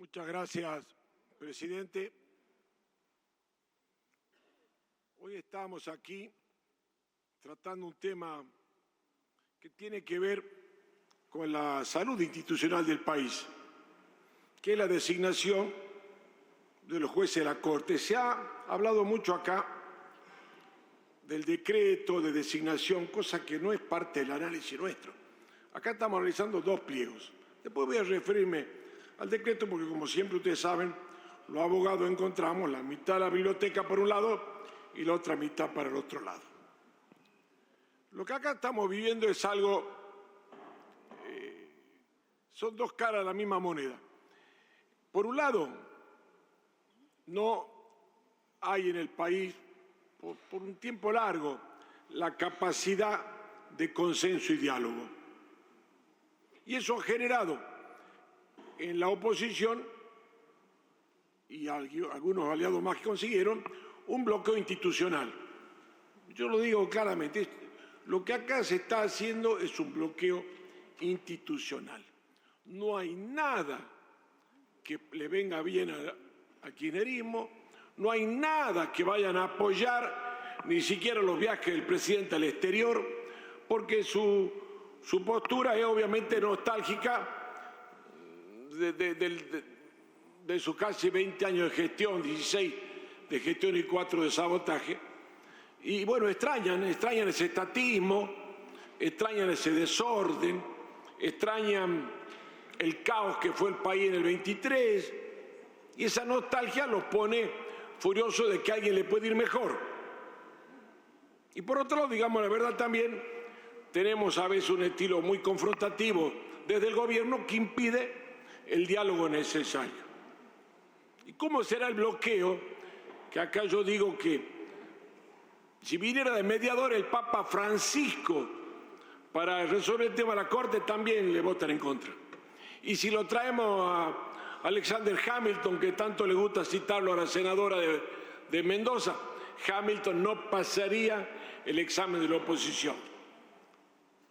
Muchas gracias, presidente. Hoy estamos aquí tratando un tema que tiene que ver con la salud institucional del país, que es la designación de los jueces de la Corte. Se ha hablado mucho acá del decreto de designación, cosa que no es parte del análisis nuestro. Acá estamos analizando dos pliegos. Después voy a referirme al decreto porque, como siempre ustedes saben, los abogados encontramos la mitad de la biblioteca por un lado y la otra mitad para el otro lado. Lo que acá estamos viviendo es algo, son dos caras de la misma moneda. Por un lado, no hay en el país, por un tiempo largo, la capacidad de consenso y diálogo. Y eso ha generado en la oposición, y algunos aliados más que consiguieron, un bloqueo institucional. Yo lo digo claramente, lo que acá se está haciendo es un bloqueo institucional. No hay nada que le venga bien al kirchnerismo, no hay nada que vayan a apoyar, ni siquiera los viajes del presidente al exterior, porque su postura es obviamente nostálgica de sus casi 20 años de gestión, 16 de gestión y 4 de sabotaje. Y bueno, extrañan ese estatismo, extrañan ese desorden, extrañan el caos que fue el país en el 23, y esa nostalgia los pone furiosos de que a alguien le puede ir mejor. Y por otro lado, digamos la verdad también, tenemos a veces un estilo muy confrontativo desde el gobierno que impide el diálogo necesario. ¿Y cómo será el bloqueo? Que acá yo digo que si viniera de mediador el Papa Francisco para resolver el tema de la Corte, también le votan en contra. Y si lo traemos a Alexander Hamilton, que tanto le gusta citarlo a la senadora de Mendoza, Hamilton no pasaría el examen de la oposición.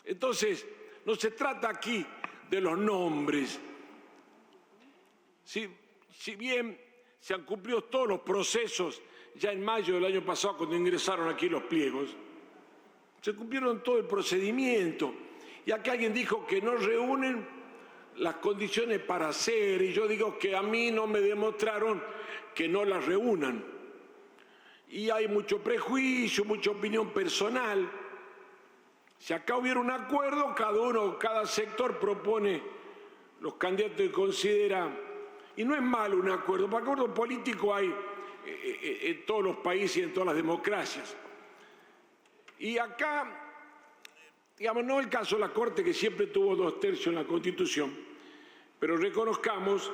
Entonces, no se trata aquí de los nombres. Si bien se han cumplido todos los procesos ya en mayo del año pasado cuando ingresaron aquí los pliegos, se cumplieron todo el procedimiento. Y acá alguien dijo que no reúnen las condiciones para hacer, y yo digo que a mí no me demostraron que no las reúnan. Y hay mucho prejuicio, mucha opinión personal. Si acá hubiera un acuerdo, cada sector propone los candidatos que considera. Y no es malo un acuerdo, porque acuerdo político hay en todos los países y en todas las democracias. Y acá, digamos, no es el caso de la Corte, que siempre tuvo 2/3 en la Constitución, pero reconozcamos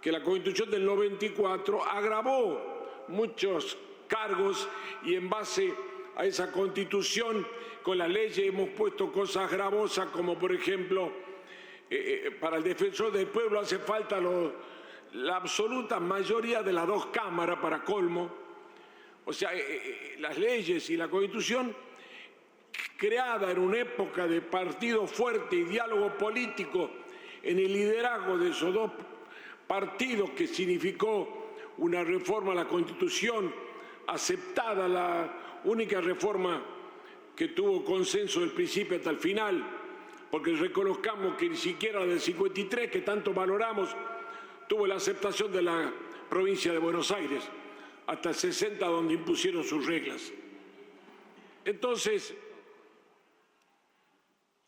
que la Constitución del 94 agravó muchos cargos y en base a esa Constitución, con las leyes hemos puesto cosas gravosas, como por ejemplo, para el defensor del pueblo hace falta la absoluta mayoría de las dos cámaras para colmo. O sea, las leyes y la Constitución, creada en una época de partido fuerte y diálogo político en el liderazgo de esos dos partidos, que significó una reforma a la Constitución aceptada, la única reforma que tuvo consenso del principio hasta el final, porque reconozcamos que ni siquiera la del 53, que tanto valoramos, tuvo la aceptación de la provincia de Buenos Aires, hasta el 60, donde impusieron sus reglas. Entonces,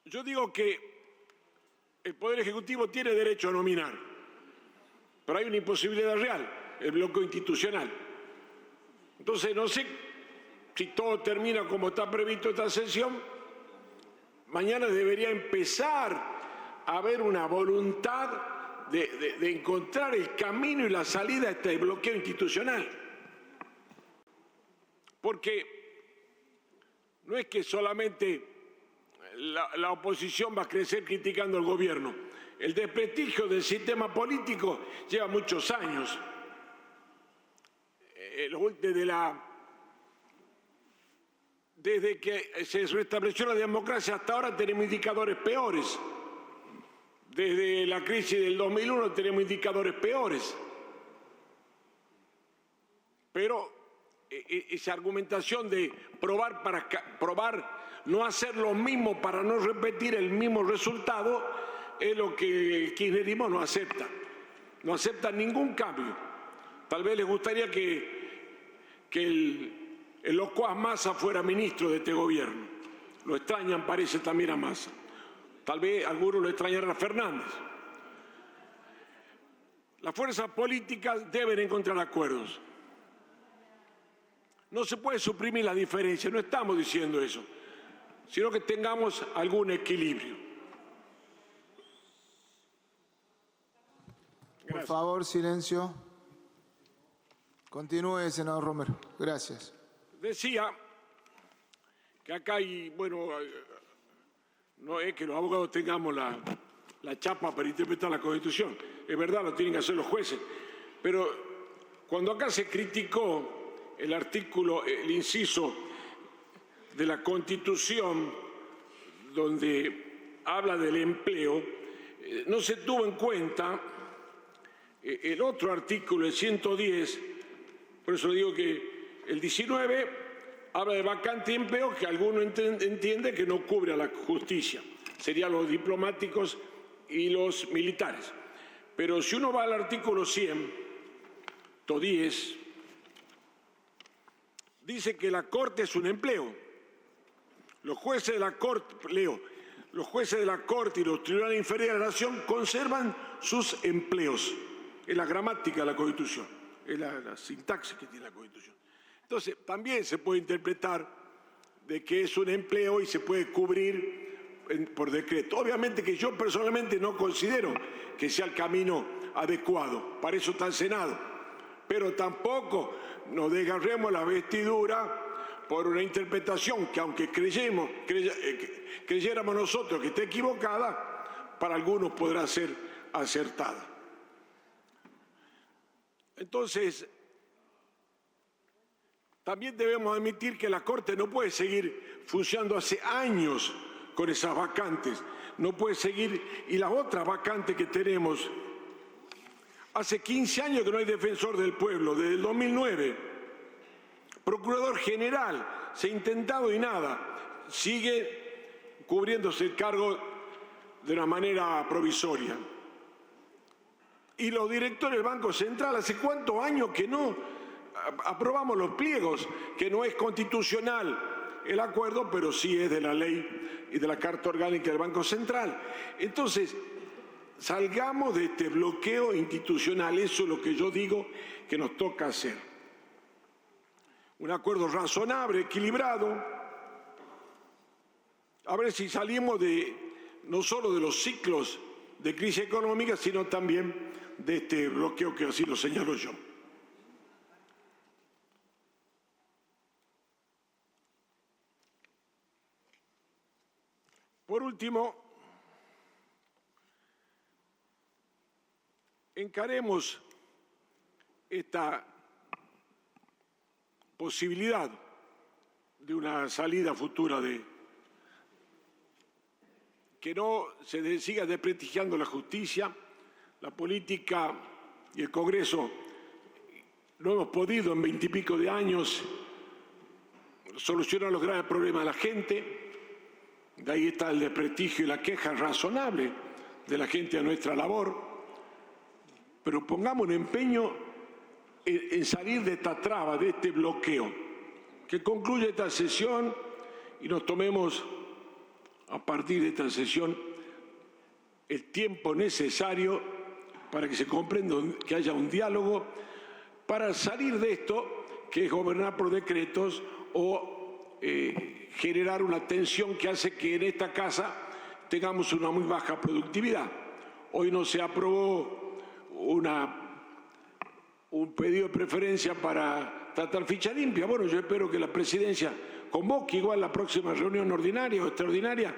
yo digo que el Poder Ejecutivo tiene derecho a nominar, pero hay una imposibilidad real, el bloqueo institucional. Entonces, no sé si todo termina como está previsto esta sesión. Mañana debería empezar a haber una voluntad de encontrar el camino y la salida a este bloqueo institucional. Porque no es que solamente la oposición va a crecer criticando al gobierno. El desprestigio del sistema político lleva muchos años. Desde que se restableció la democracia hasta ahora tenemos indicadores peores Desde la crisis del 2001 tenemos indicadores peores. Pero esa argumentación de probar no hacer lo mismo para no repetir el mismo resultado es lo que el kirchnerismo no acepta. No acepta ningún cambio. Tal vez les gustaría que el locuaz Massa fuera ministro de este gobierno. Lo extrañan, parece, también a Massa. Tal vez algunos lo extrañarán a Fernández. Las fuerzas políticas deben encontrar acuerdos. No se puede suprimir la diferencia, no estamos diciendo eso, sino que tengamos algún equilibrio. Gracias. Por favor, silencio. Continúe, senador Romero. Gracias. Decía que acá hay, bueno, no es que los abogados tengamos la chapa para interpretar la Constitución. Es verdad, lo tienen que hacer los jueces. Pero cuando acá se criticó el artículo, el inciso de la Constitución, donde habla del empleo, no se tuvo en cuenta el otro artículo, el 110, por eso digo que el 19 habla de vacante de empleo que alguno entiende que no cubre a la justicia, serían los diplomáticos y los militares. Pero si uno va al artículo 110, dice que la Corte es un empleo. Los jueces de la Corte, los jueces de la Corte y los tribunales inferiores de la Nación conservan sus empleos. Es la gramática de la Constitución, es la sintaxis que tiene la Constitución. Entonces, también se puede interpretar de que es un empleo y se puede cubrir por decreto. Obviamente que yo personalmente no considero que sea el camino adecuado, para eso está el Senado, pero tampoco nos desgarremos la vestidura por una interpretación que, aunque creyéramos nosotros que está equivocada, para algunos podrá ser acertada. Entonces, también debemos admitir que la Corte no puede seguir funcionando hace años con esas vacantes, no puede seguir, y las otras vacantes que tenemos, hace 15 años que no hay defensor del pueblo, desde el 2009, procurador general, se ha intentado y nada, sigue cubriéndose el cargo de una manera provisoria. Y los directores del Banco Central, ¿hace cuántos años que no aprobamos los pliegos? Que no es constitucional el acuerdo, pero sí es de la ley y de la Carta Orgánica del Banco Central. Entonces, salgamos de este bloqueo institucional, eso es lo que yo digo que nos toca hacer. Un acuerdo razonable, equilibrado, a ver si salimos no solo de los ciclos de crisis económica, sino también de este bloqueo que así lo señalo yo. Por último, encaremos esta posibilidad de una salida futura que no se siga desprestigiando la justicia, la política y el Congreso. No hemos podido en 20 y pico de años solucionar los graves problemas de la gente. De ahí está el desprestigio y la queja razonable de la gente a nuestra labor. Pero pongamos un empeño en salir de esta traba, de este bloqueo, que concluya esta sesión y nos tomemos a partir de esta sesión el tiempo necesario para que se comprenda, que haya un diálogo para salir de esto, que es gobernar por decretos o generar una tensión que hace que en esta casa tengamos una muy baja productividad. Hoy no se aprobó un pedido de preferencia para tratar ficha limpia. Bueno, yo espero que la presidencia convoque igual la próxima reunión ordinaria o extraordinaria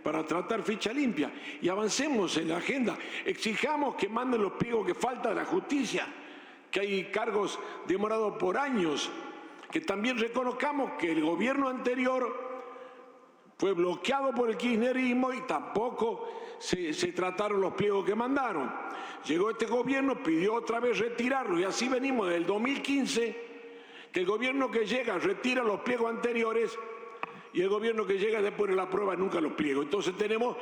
para tratar ficha limpia y avancemos en la agenda. Exijamos que manden los pliegos que faltan a la justicia, que hay cargos demorados por años, que también reconozcamos que el gobierno anterior fue bloqueado por el kirchnerismo y tampoco se trataron los pliegos que mandaron. Llegó este gobierno, pidió otra vez retirarlo y así venimos desde el 2015, que el gobierno que llega retira los pliegos anteriores y el gobierno que llega después no la aprueba nunca los pliegos. Entonces tenemos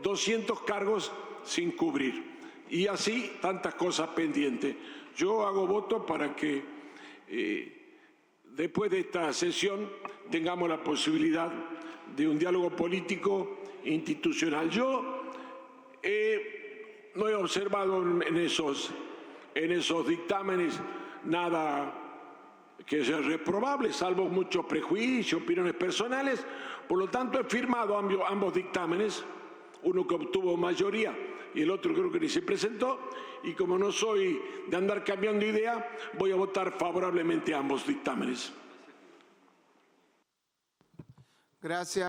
200 cargos sin cubrir y así tantas cosas pendientes. Yo hago voto para que después de esta sesión tengamos la posibilidad de un diálogo político institucional. Yo no he observado en esos dictámenes nada que sea reprobable, salvo muchos prejuicios, opiniones personales. Por lo tanto, he firmado ambos dictámenes, uno que obtuvo mayoría y el otro creo que ni se presentó, y como no soy de andar cambiando idea, voy a votar favorablemente a ambos dictámenes. Gracias.